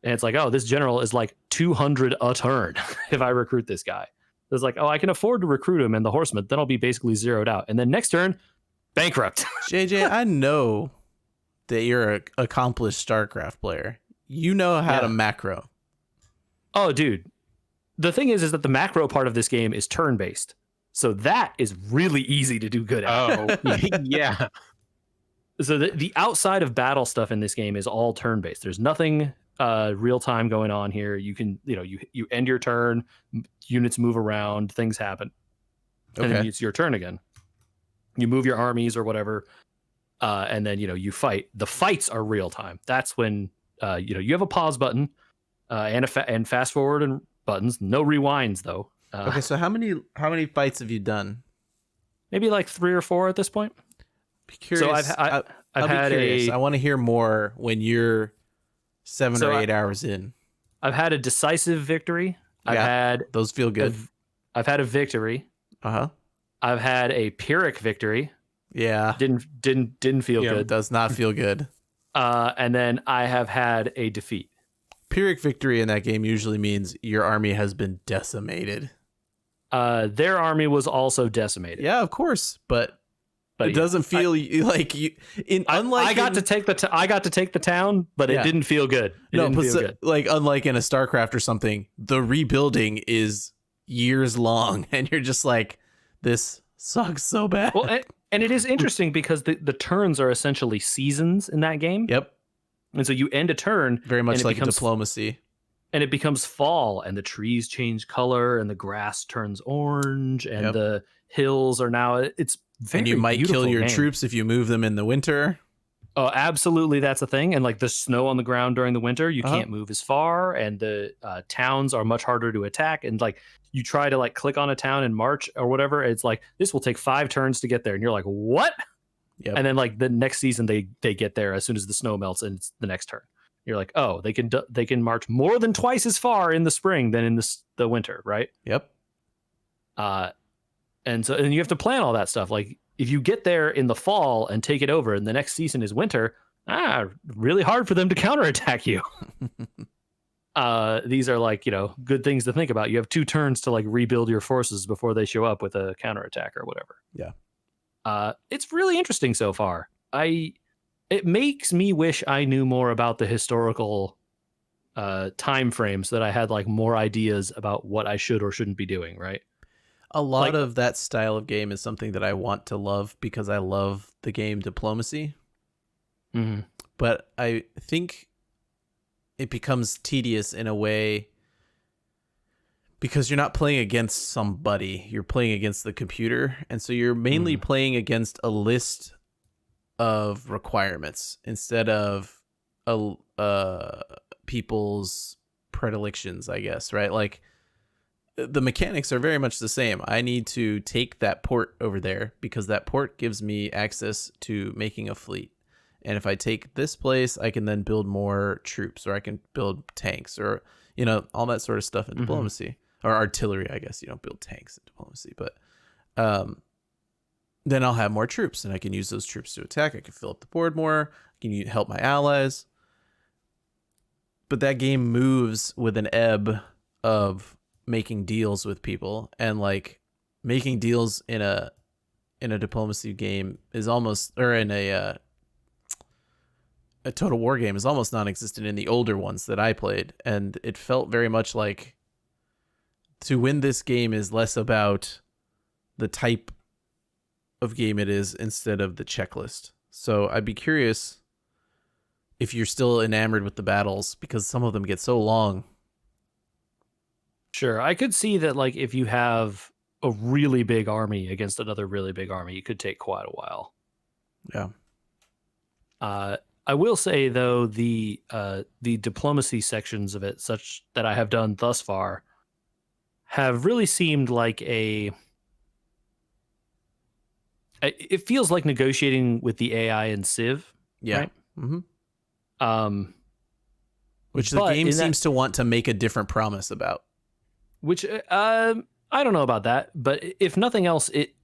And it's like, oh, this general is like 200 a turn if I recruit this guy. So it's like, oh, I can afford to recruit him and the horseman. Then I'll be basically zeroed out. And then next turn, bankrupt. JJ, I know that you're an accomplished StarCraft player. You know how to macro. Oh, dude. The thing is that the macro part of this game is turn-based. So that is really easy to do good at. Oh, yeah. So the outside of battle stuff in this game is all turn-based. There's nothing real time going on here. You can, you end your turn, units move around, things happen. And then it's your turn again. You move your armies or whatever, and then, you fight. The fights are real time. That's when, you have a pause button and fast forward and buttons. No rewinds, though. Okay, so how many fights have you done? Maybe like 3 or 4 at this point. Be curious. So I've had curious. I want to hear more when you're 7 or 8 hours in. I've had a decisive victory. I've had those feel good. I've had a victory. I've had a Pyrrhic victory. Yeah. Didn't feel good. It does not feel good. And then I have had a defeat. Pyrrhic victory in that game usually means your army has been decimated. Their army was also decimated. Yeah, of course, but it doesn't feel like you. I got to take the town, but it didn't feel good. It didn't feel good. Like unlike in a StarCraft or something, the rebuilding is years long, and you're just like, this sucks so bad. Well, and it is interesting because the turns are essentially seasons in that game. Yep. And so you end a turn very much like diplomacy, and it becomes fall, and the trees change color, and the grass turns orange, and the hills are now. It's very and you might kill your troops if you move them in the winter. Oh, absolutely, that's a thing. And like the snow on the ground during the winter, you can't move as far, and the towns are much harder to attack. And like you try to like click on a town and march or whatever, it's like this will take 5 turns to get there, and you're like, what? Yep. And then like the next season they get there as soon as the snow melts, and it's the next turn. You're like, oh, they can march more than twice as far in the spring than in the winter, right? Yep. And you have to plan all that stuff. Like if you get there in the fall and take it over, and the next season is winter, really hard for them to counterattack you. These are like, good things to think about. You have 2 turns to like rebuild your forces before they show up with a counterattack or whatever. Yeah. It's really interesting so far. It makes me wish I knew more about the historical time frames, that I had like more ideas about what I should or shouldn't be doing, right? A lot of that style of game is something that I want to love because I love the game Diplomacy. Mm-hmm. But I think it becomes tedious in a way because you're not playing against somebody, you're playing against the computer, and so you're mainly playing against a list of requirements instead of people's predilections, I guess, right? Like the mechanics are very much the same. I need to take that port over there because that port gives me access to making a fleet. And if I take this place, I can then build more troops, or I can build tanks, or, all that sort of stuff in diplomacy. Or artillery, I guess. You don't build tanks in diplomacy. But then I'll have more troops, and I can use those troops to attack. I can fill up the board more. I can help my allies. But that game moves with an ebb of making deals with people, and like making deals in a diplomacy game is almost, or in a Total War game is almost non-existent in the older ones that I played, and it felt very much like to win this game is less about the type of game it is instead of the checklist. So I'd be curious if you're still enamored with the battles, because some of them get so long. Sure, I could see that, like, if you have a really big army against another really big army, it could take quite a while. Yeah. I will say, though, the diplomacy sections of it, such that I have done thus far, have really seemed like it feels like negotiating with the AI in Civ. Yeah. Right? Mm-hmm. Which the game seems to want to make a different promise about. Which I don't know about that, but if nothing else, it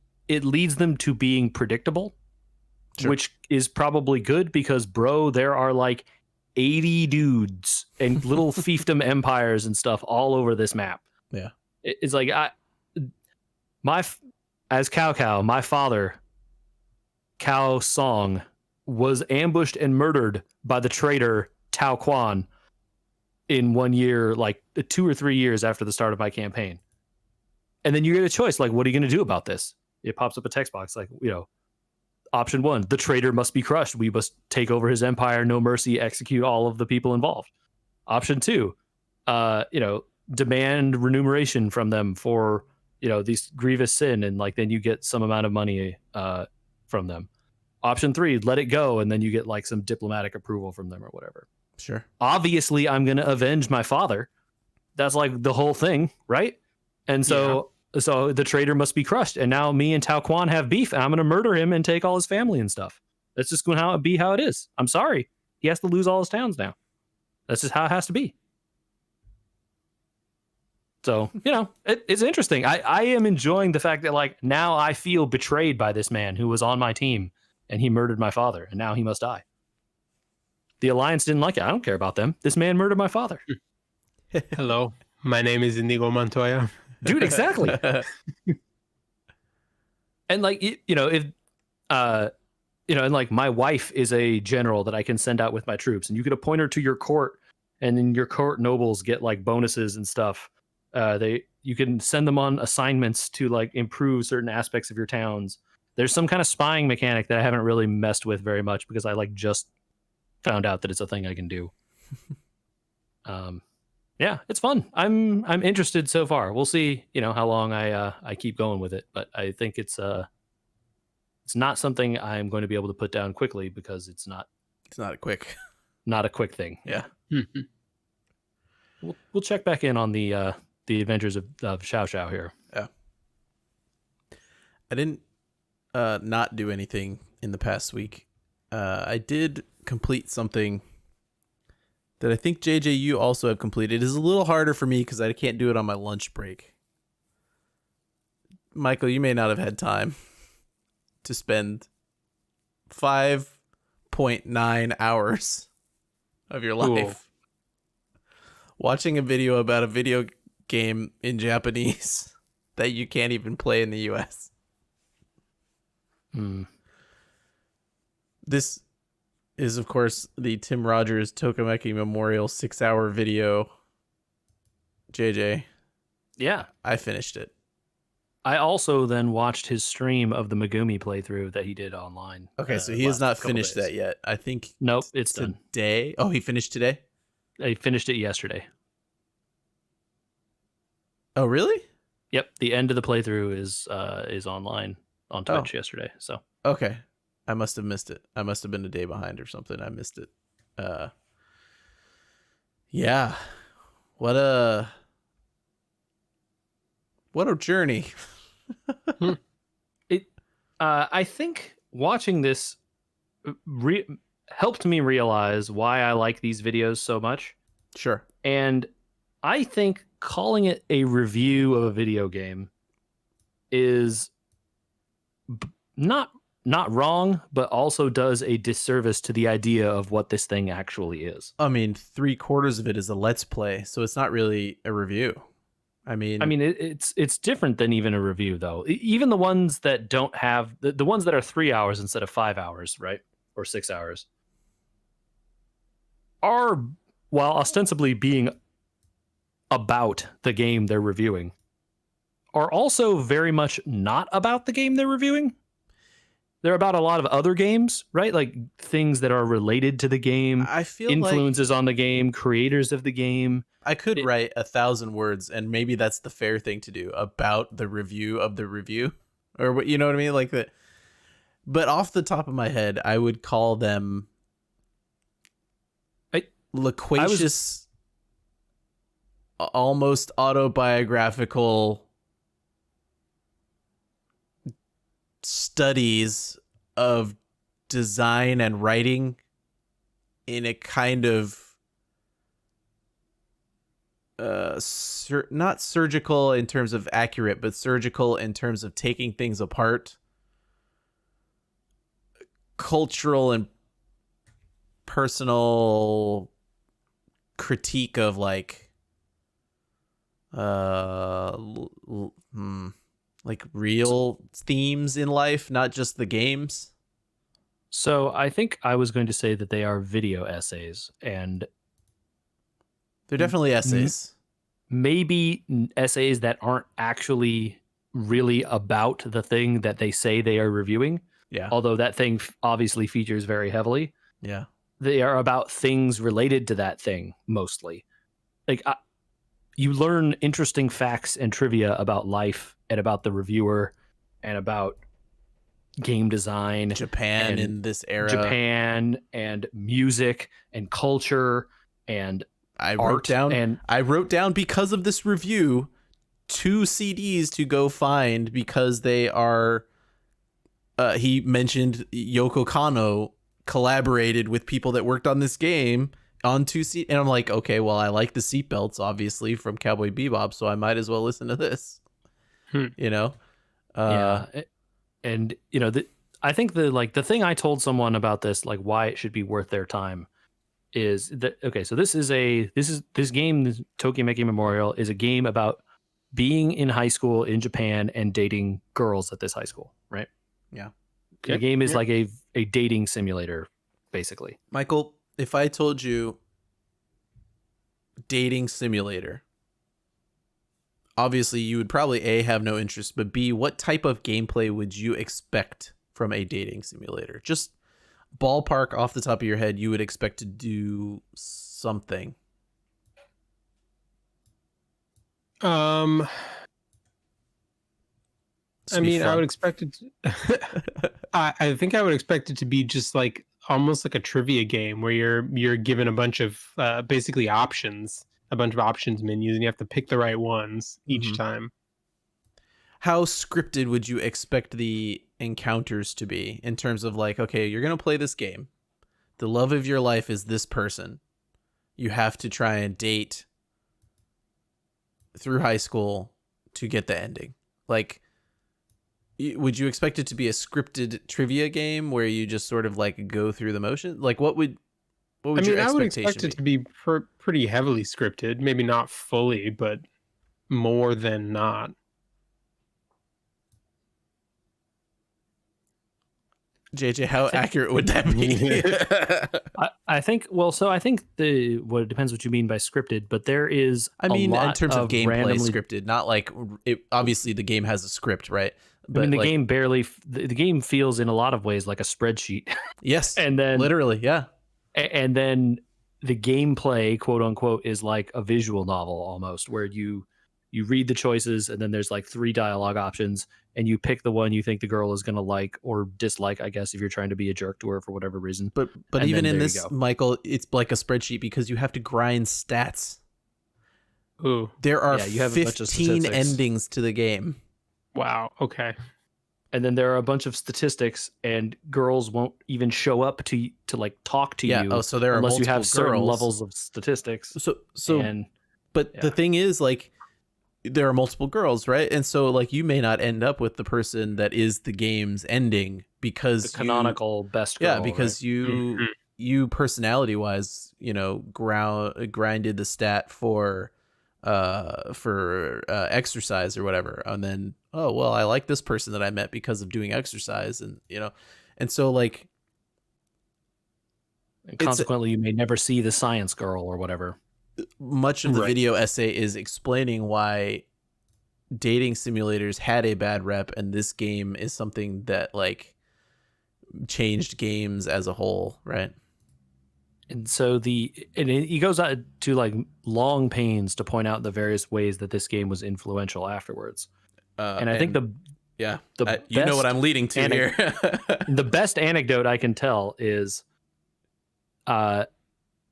leads them to being predictable. Sure. Which is probably good because, bro, there are like 80 dudes and little fiefdom empires and stuff all over this map. Yeah. It's like as Cao, my father, Cao Song, was ambushed and murdered by the traitor Tao Quan in 1 year, like 2 or 3 years after the start of my campaign. And then you get a choice, like, what are you going to do about this? It pops up a text box like, Option 1, the traitor must be crushed. We must take over his empire, no mercy, execute all of the people involved. Option 2, demand remuneration from them for, these grievous sin, and like then you get some amount of money from them. Option 3, let it go, and then you get like some diplomatic approval from them or whatever. Sure. Obviously, I'm going to avenge my father. That's like the whole thing, right? And so the traitor must be crushed. And now me and Tao Quan have beef, and I'm going to murder him and take all his family and stuff. That's just going to be how it is. I'm sorry. He has to lose all his towns now. That's just how it has to be. So, it's interesting. I am enjoying the fact that, like, now I feel betrayed by this man who was on my team, and he murdered my father, and now he must die. The Alliance didn't like it. I don't care about them. This man murdered my father. Hello, my name is Inigo Montoya. Dude, exactly. And like, and like my wife is a general that I can send out with my troops, and you could appoint her to your court, and then your court nobles get like bonuses and stuff. You can send them on assignments to like improve certain aspects of your towns. There's some kind of spying mechanic that I haven't really messed with very much because I like just found out that it's a thing I can do. Yeah, it's fun. I'm interested so far. We'll see, how long I keep going with it, but I think it's not something I'm going to be able to put down quickly because it's not a quick thing. Yeah. We'll check back in on the adventures of Xiao Xiao here. Yeah. I didn't not do anything in the past week. I did complete something that I think JJ you also have completed. It is a little harder for me because I can't do it on my lunch break. Michael, you may not have had time to spend 5.9 hours of your Cool. life watching a video about a video game in Japanese that you can't even play in the US. This is, of course, the Tim Rogers Tokimeki Memorial 6-hour video. JJ, Yeah. I finished it. I also then watched his stream of the Megumi playthrough that he did online. Okay, so he has last not couple finished days. that yet. I think Nope, it's done. today. Oh, he finished today? I finished it yesterday. Oh, really? Yep, the end of the playthrough is online on Twitch yesterday. So Okay. I must have missed it. I must have been a day behind or something. I missed it. Yeah. What a journey. I think watching this helped me realize why I like these videos so much. Sure. And I think calling it a review of a video game is not wrong, but also does a disservice to the idea of what this thing actually is. I mean, 3/4 of it is a let's play, so it's not really a review. I mean, it's different than even a review, though. Even the ones that don't have the ones that are 3 hours instead of 5 hours, right, or 6 hours, are, while ostensibly being about the game they're reviewing, are also very much not about the game they're reviewing. They're about a lot of other games, right? Like things that are related to the game, I feel influences on the game, creators of the game. I could write 1,000 words, and maybe that's the fair thing to do about the review of the review, or what, you know what I mean, like that. But off the top of my head, I would call them loquacious, almost autobiographical studies of design and writing in a kind of not surgical in terms of accurate, but surgical in terms of taking things apart, cultural and personal critique of like like real themes in life, not just the games. So I think I was going to say that they are video essays, and They're definitely essays. maybe essays that aren't actually really about the thing that they say they are reviewing. Yeah. Although that thing obviously features very heavily. Yeah. They are about things related to that thing mostly. Like you learn interesting facts and trivia about life and about the reviewer and about game design, Japan and in this era. Japan and music and culture and I art wrote down because of this review 2 CDs to go find because they are he mentioned Yoko Kanno collaborated with people that worked on this game on 2 CDs, and I'm like, okay, well, I like the seatbelts obviously from Cowboy Bebop, so I might as well listen to this. You know? Yeah. And you know, I think the thing I told someone about this, like why it should be worth their time, is that okay, so this game, Tokimeki Memorial, is a game about being in high school in Japan and dating girls at this high school, right? Yeah. The game is like a dating simulator, basically. Michael, if I told you dating simulator, obviously you would probably A, have no interest, but B, what type of gameplay would you expect from a dating simulator? Just ballpark off the top of your head, you would expect to do something. I mean, I would expect it to, I think I would expect it to be just like almost like a trivia game where you're given a bunch of basically options, a bunch of options menus, and you have to pick the right ones each time. How scripted would you expect the encounters to be in terms of like, okay, you're going to play this game. The love of your life is this person. you have to try and date through high school to get the ending. Like, would you expect it to be a scripted trivia game where you just sort of like go through the motion? Like, what would your I would expectation expect it to be pretty heavily scripted. Maybe not fully, but more than not. JJ, how accurate would that be? I think what it depends what you mean by scripted, but there is I mean, in terms of gameplay, randomly scripted, not like it. Obviously, the game has a script, right? But I mean, the like, game barely. The game feels in a lot of ways like a spreadsheet. yes, and then literally, yeah. And then the gameplay, quote unquote, is like a visual novel almost, where you read the choices and then there's like 3 dialogue options and you pick the one you think the girl is going to like or dislike, I guess, if you're trying to be a jerk to her for whatever reason. But And even then in there you this, go. Michael, it's like a spreadsheet because you have to grind stats. Ooh, There are Yeah, you have a bunch of 15 statistics. endings to the game. wow. Okay. And then there are a bunch of statistics, and girls won't even show up to like talk to Yeah. you Oh, so there are unless you multiple have certain girls. levels of statistics. So, and but the yeah. thing is, like, there are multiple girls, right? And so, like, you may not end up with the person that is the game's ending because the canonical best girl. yeah, because Mhm. you personality wise, you know, grinded the stat for exercise or whatever, and then, oh well, I like this person that I met because of doing exercise, and you know, and so like And consequently, you may never see the science girl or whatever. much of the Right. video essay is explaining why dating simulators had a bad rep, and this game is something that like changed games as a whole, right? And so he goes out to like long pains to point out the various ways that this game was influential afterwards. And I think yeah, the you know what best I'm leading to here. the best anecdote I can tell is Koji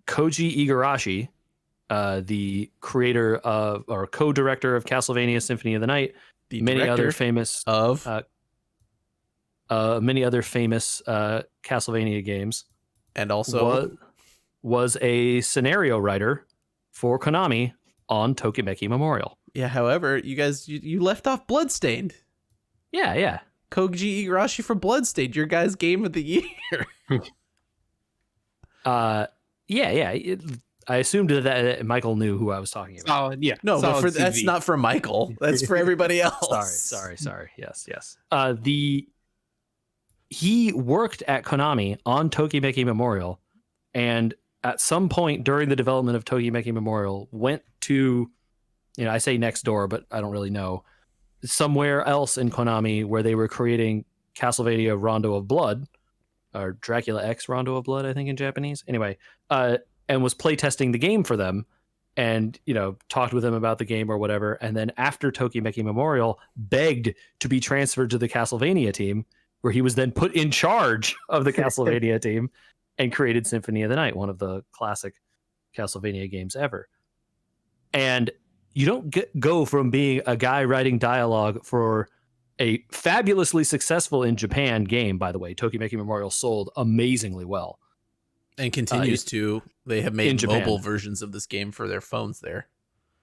Igarashi, the creator of or co-director of Castlevania Symphony of the Night, The many other director famous of Castlevania games, and also was a scenario writer for Konami on Tokimeki Memorial. yeah. However, you guys you left off Bloodstained. Yeah. Koji Igarashi for Bloodstained, your guys' game of the year. Yeah. I assumed that Michael knew who I was talking about. Solid. Yeah. No, but solid that's CV. not for Michael. That's for everybody else. Sorry. Yes. He worked at Konami on Tokimeki Memorial, and at some point during the development of Tokimeki Memorial, went to, I say next door, but I don't really know, somewhere else in Konami where they were creating Castlevania Rondo of Blood, or Dracula X Rondo of Blood, I think in Japanese. Anyway, and was playtesting the game for them, and talked with them about the game or whatever. And then after Tokimeki Memorial, begged to be transferred to the Castlevania team, where he was then put in charge of the Castlevania team and created Symphony of the Night, one of the classic Castlevania games ever. And you don't go from being a guy writing dialogue for a fabulously successful in Japan game, by the way. Tokimeki Memorial sold amazingly well. And continues to. They have made Japan. mobile versions of this game for their phones there.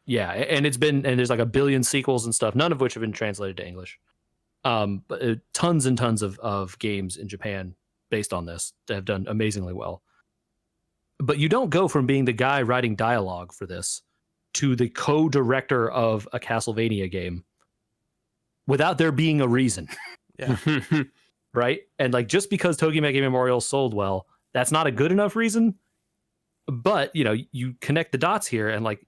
Yeah, and there's like a billion sequels and stuff, none of which have been translated to English. But tons and tons of games in Japan based on this that have done amazingly well. But you don't go from being the guy writing dialogue for this to the co-director of a Castlevania game without there being a reason. Yeah. Right? And like, just because Tokimeki Memorial sold well, that's not a good enough reason. But, you connect the dots here, and like,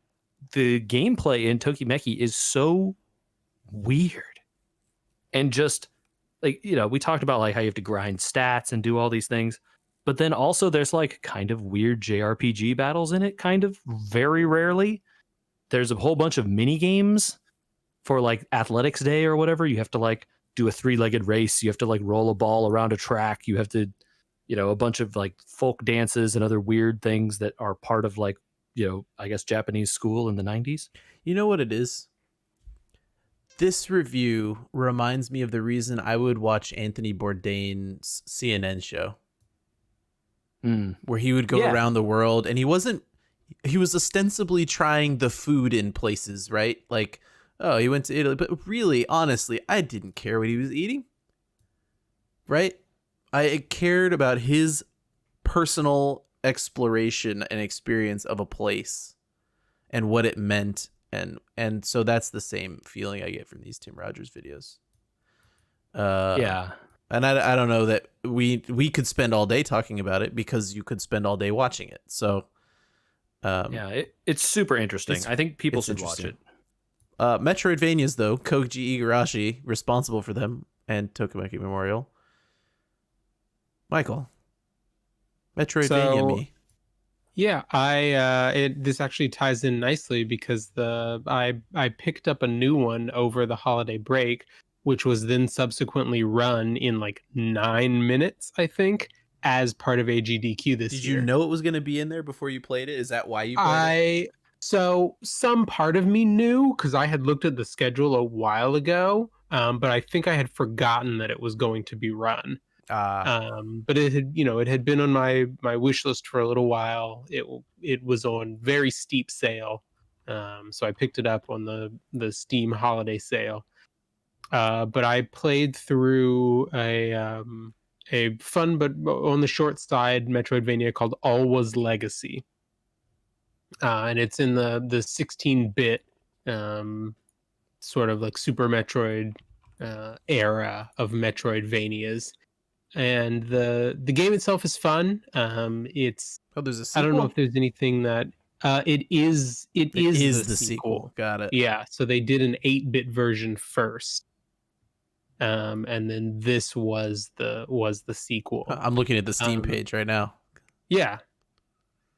the gameplay in Tokimeki is so weird. And just like, we talked about like how you have to grind stats and do all these things, but then also there's like kind of weird JRPG battles in it, kind of very rarely. There's a whole bunch of mini games for like athletics day or whatever. You have to like do a 3-legged race. You have to like roll a ball around a track. You have to, a bunch of like folk dances and other weird things that are part of like, I guess Japanese school in the 90s. You know what it is? This review reminds me of the reason I would watch Anthony Bourdain's CNN show, where he would go around the world, and he wasn't he was ostensibly trying the food in places, right? Like, oh, he went to Italy, but really, honestly, I didn't care what he was eating. Right? I cared about his personal exploration and experience of a place and what it meant, and so that's the same feeling I get from these Tim Rogers videos. Yeah. And I don't know that we could spend all day talking about it because you could spend all day watching it. So Yeah, it's super interesting. I think people should watch it. Metroidvanias, though, Koji Igarashi, responsible for them, and Tokimeki Memorial. Michael, Metroidvania me. Yeah, this actually ties in nicely because I picked up a new one over the holiday break, which was then subsequently run in like 9 minutes, I think, as part of AGDQ this Did year. you know it was going to be in there before you played it? Is that why you played it? So some part of me knew because I had looked at the schedule a while ago, but I think I had forgotten that it was going to be run. But it had, it had been on my wish list for a little while. It was on very steep sale, so I picked it up on the Steam holiday sale. But I played through a fun but on the short side Metroidvania called Alwa's Legacy, and it's in the 16-bit sort of like Super Metroid era of Metroidvanias. And the game itself is fun. It's There's a sequel? I don't know if there's anything that it is the sequel. Got it. Yeah, so they did an 8-bit version first. And then this was the sequel. I'm looking at the Steam page right now. Yeah.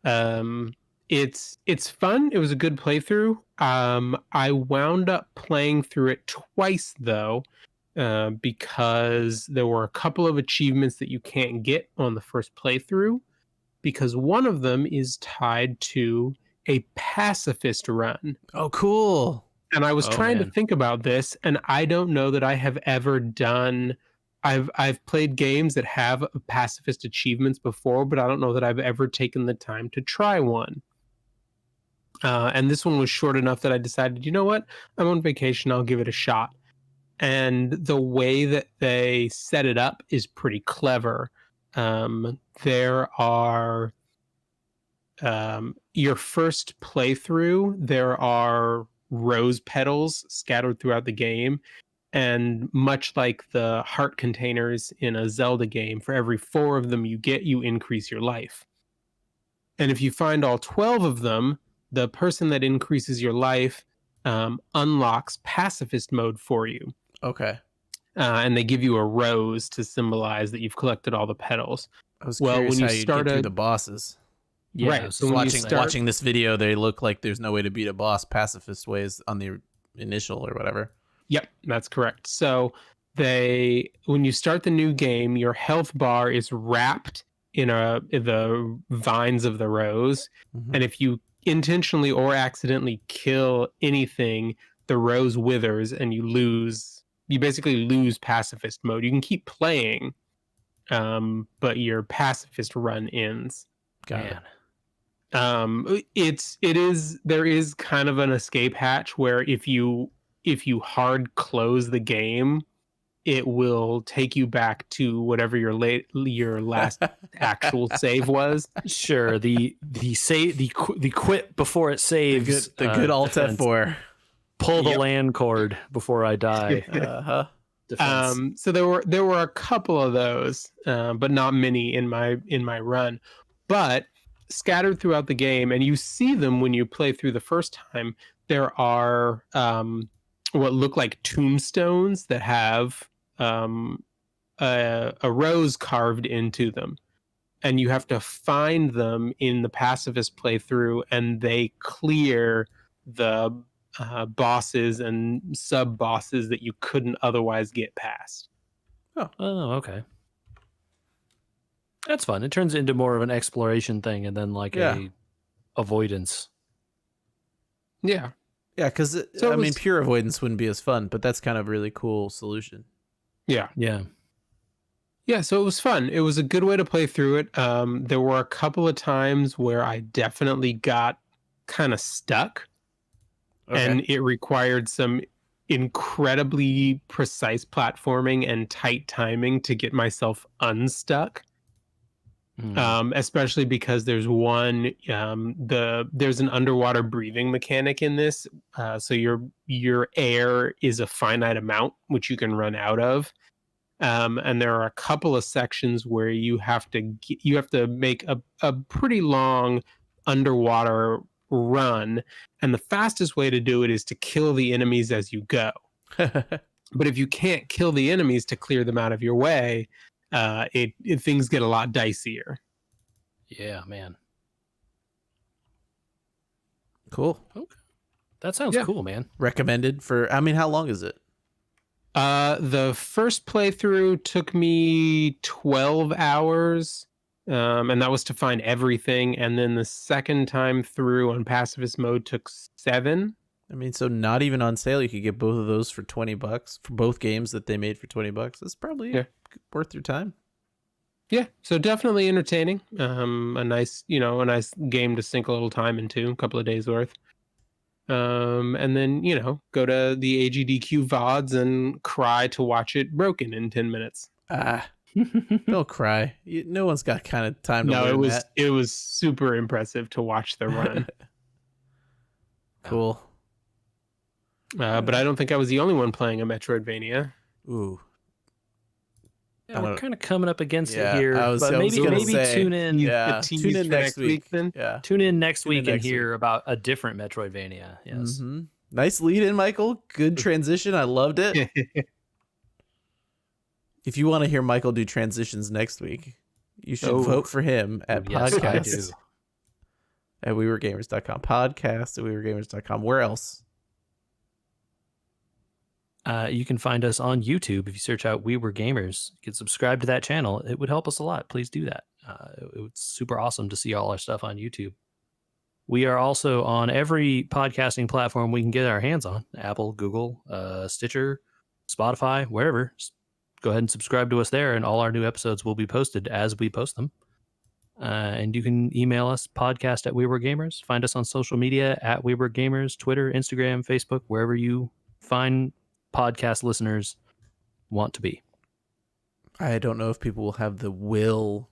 It's fun. It was a good playthrough. I wound up playing through it twice though. Because there were a couple of achievements that you can't get on the first playthrough, because one of them is tied to a pacifist run. Oh, cool. And I was trying to think about this, and I don't know that I have ever done. I've played games that have pacifist achievements before, but I don't know that I've ever taken the time to try one. And this one was short enough that I decided, you know what? I'm on vacation. I'll give it a shot. And the way that they set it up is pretty clever. There are your first playthrough, there are rose petals scattered throughout the game. And much like the heart containers in a Zelda game, for every 4 of them you get, you increase your life. And if you find all 12 of them, the person that increases your life unlocks pacifist mode for you. Okay. And they give you a rose to symbolize that you've collected all the petals. I was curious when you how you get through the bosses. Yeah, right. So watching this video, they look like there's no way to beat a boss pacifist ways on the initial or whatever. Yep, that's correct. So when you start the new game, your health bar is wrapped in the vines of the rose, and if you intentionally or accidentally kill anything, the rose withers and you basically lose pacifist mode. You can keep playing, but your pacifist run ends. Got it. There is kind of an escape hatch where if you hard close the game, it will take you back to whatever your last actual save was. Sure, the quit before it saves. The good Alt F4. Pull the LAN cord before I die. So there were a couple of those, but not many in my run. But scattered throughout the game, and you see them when you play through the first time, there are what look like tombstones that have a rose carved into them, and you have to find them in the pacifist playthrough, and they clear the bosses and sub bosses that you couldn't otherwise get past. Oh, okay. That's fun. It turns into more of an exploration thing, and then like a avoidance. Yeah, because pure avoidance wouldn't be as fun, but that's kind of a really cool solution. Yeah. Yeah, so it was fun. It was a good way to play through it. There were a couple of times where I definitely got kind of stuck, and it required some incredibly precise platforming and tight timing to get myself unstuck. Especially because there's there's an underwater breathing mechanic in this, so your air is a finite amount which you can run out of. And there are a couple of sections where you have to make a pretty long underwater run, and the fastest way to do it is to kill the enemies as you go. But if you can't kill the enemies to clear them out of your way, things get a lot dicier. Yeah, man. Cool. Okay. That sounds cool, man. Recommended for, I mean, how long is it? The first playthrough took me 12 hours, and that was to find everything. And then the second time through on pacifist mode took 7. I mean, so not even on sale. You could get both of those for $20 for both games that they made for $20. That's probably worth your time. Yeah, so definitely entertaining. A nice game to sink a little time into, a couple of days worth. And then, go to the AGDQ VODs and cry to watch it broken in 10 minutes. Don't cry. No one's got kind of time to learn that. It was super impressive to watch the run. Cool. But I don't think I was the only one playing a Metroidvania. Ooh. Yeah, we're kind of coming up against it here, but maybe tune in. Yeah, tune in next week. Then. Yeah, tune in next week and hear about a different Metroidvania. Yes. Mm-hmm. Nice lead in, Michael. Good transition. I loved it. If you want to hear Michael do transitions next week, you should vote for him at podcast at wewergamers.com. Podcast at wewergamers.com. Where else? You can find us on YouTube. If you search out We Were Gamers, you can subscribe to that channel. It would help us a lot. Please do that. It's super awesome to see all our stuff on YouTube. We are also on every podcasting platform we can get our hands on. Apple, Google, Stitcher, Spotify, wherever. Just go ahead and subscribe to us there, and all our new episodes will be posted as we post them. And you can email us, podcast at We Were Gamers. Find us on social media at We Were Gamers, Twitter, Instagram, Facebook, wherever you find podcast listeners want to be. I don't know if people will have the will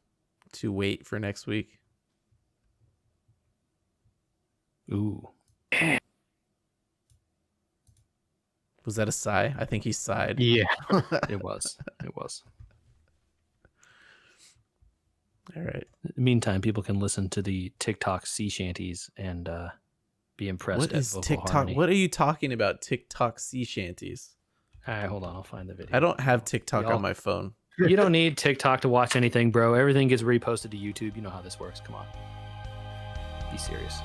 to wait for next week. Ooh. Was that a sigh? I think he sighed. Yeah. It was. All right. In the meantime, people can listen to the TikTok sea shanties and be impressed. What is TikTok? Harmony. What are you talking about? TikTok sea shanties? All right, hold on. I'll find the video. I don't have TikTok on my phone. You don't need TikTok to watch anything, bro. Everything gets reposted to YouTube. You know how this works. Come on. Be serious.